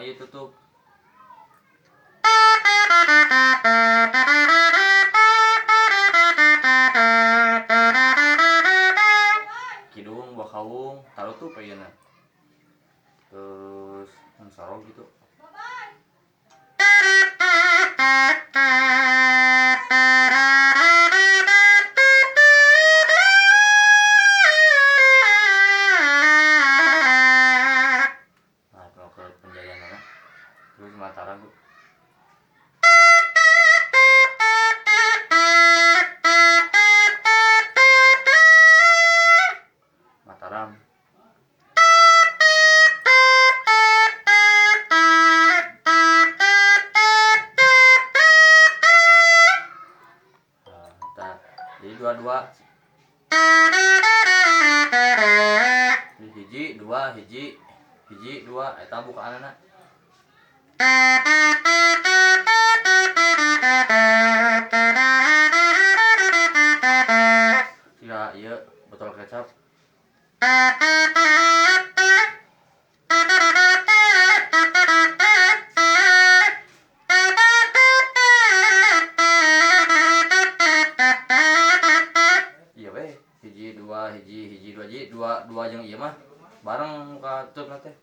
ieu tutup. Kidung bakawung taruh tuh ayeuna. Terus sarong gitu. Nah, kalau ke penjayaan mana? Terus Mataram tuh. Mataram. Nah, jadi dua-dua. Hiji dua hiji dua eta bukaanna. Siga ieu botol kecap. Iya we, hiji dua dua jeung ieu mah bareng ka teuk teh.